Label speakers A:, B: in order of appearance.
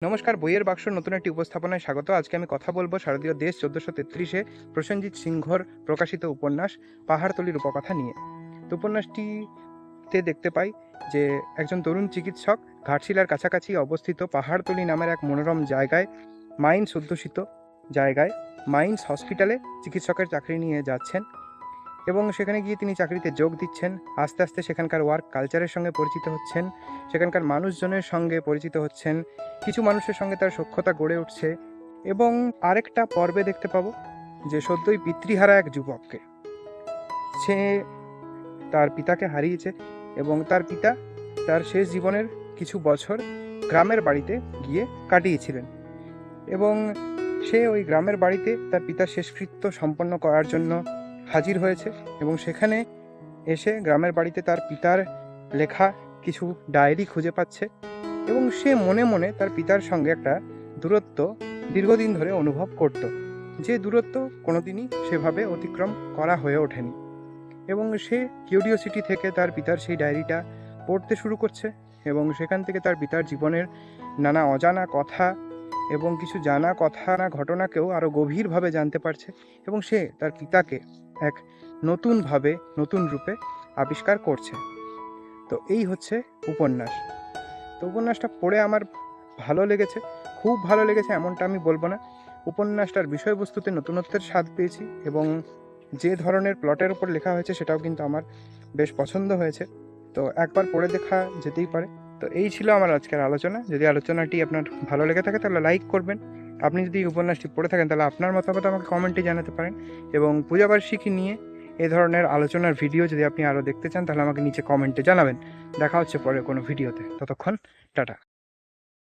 A: নমস্কার, বইয়ের বাক্স নতুন একটি উপস্থাপনায় স্বাগত। আজকে আমি কথা বলবো শারদীয় দেশ 1433-এ প্রসেনজিৎ সিংহর প্রকাশিত উপন্যাস পাহাড়তলীর উপকথা নিয়ে। তো উপন্যাসটিতে দেখতে পাই যে একজন তরুণ চিকিৎসক ঘাটশিলার কাছাকাছি অবস্থিত পাহাড়তলী নামের এক মনোরম জায়গায়, মাইন্স অধ্যুষিত জায়গায়, মাইন্স হসপিটালে চিকিৎসকের চাকরি নিয়ে যাচ্ছেন এবং সেখানে গিয়ে তিনি চাকরিতে যোগ দিচ্ছেন। আস্তে আস্তে সেখানকার ওয়ার্ক কালচারের সঙ্গে পরিচিত হচ্ছেন, সেখানকার মানুষজনের সঙ্গে পরিচিত হচ্ছেন, কিছু মানুষের সঙ্গে তার সখ্যতা গড়ে উঠছে এবং আরেকটা পর্বে দেখতে পাবো যে সদ্যই পিতৃহারা এক যুবককে, সে তার পিতাকে হারিয়েছে এবং তার পিতা তার শেষ জীবনের কিছু বছর গ্রামের বাড়িতে গিয়ে কাটিয়েছিলেন এবং সে ওই গ্রামের বাড়িতে তার পিতার শেষকৃত্য সম্পন্ন করার জন্য হাজির হয়েছে এবং সেখানে এসে গ্রামের বাড়িতে তার পিতার লেখা কিছু ডায়েরি খুঁজে পাচ্ছে এবং সে মনে মনে তার পিতার সঙ্গে একটা দূরত্ব দীর্ঘদিন ধরে অনুভব করত, যে দূরত্ব কোনোদিনই সেভাবে অতিক্রম করা হয়ে ওঠেনি এবং সে কিউরিওসিটি থেকে তার পিতার সেই ডায়েরিটা পড়তে শুরু করছে এবং সেখান থেকে তার পিতার জীবনের নানা অজানা কথা এবং কিছু জানা কথা না ঘটনাকেও আরও গভীরভাবে জানতে পারছে এবং সে তার পিতাকে এক নতুনভাবে নতুন রূপে আবিষ্কার করছে। তো এই হচ্ছে উপন্যাস। তো উপন্যাসটা পড়ে আমার ভালো লেগেছে, খুব ভালো লেগেছে এমনটা আমি বলবো না। উপন্যাসটার বিষয়বস্তুতে নতুনত্বের স্বাদ পেয়েছি এবং যে ধরনের প্লটের উপর লেখা হয়েছে সেটাও কিন্তু আমার বেশ পছন্দ হয়েছে। তো একবার পড়ে দেখা যেতেই পারে। তো এই ছিল আমার আজকের আলোচনা। যদি আলোচনাটি আপনার ভালো লেগে থাকে তাহলে লাইক করবেন। আপনি যদি উপন্যাসটি পড়ে থাকেন তাহলে আপনার মতামত আমাকে কমেন্টে জানাতে পারেন এবং পূজাবার্ষিকী নিয়ে এ ধরনের আলোচনার ভিডিও যদি আপনি আরও দেখতে চান তাহলে আমাকে নিচে কমেন্টে জানাবেন। দেখা হচ্ছে পরে কোনো ভিডিওতে। ততক্ষণ টাটা।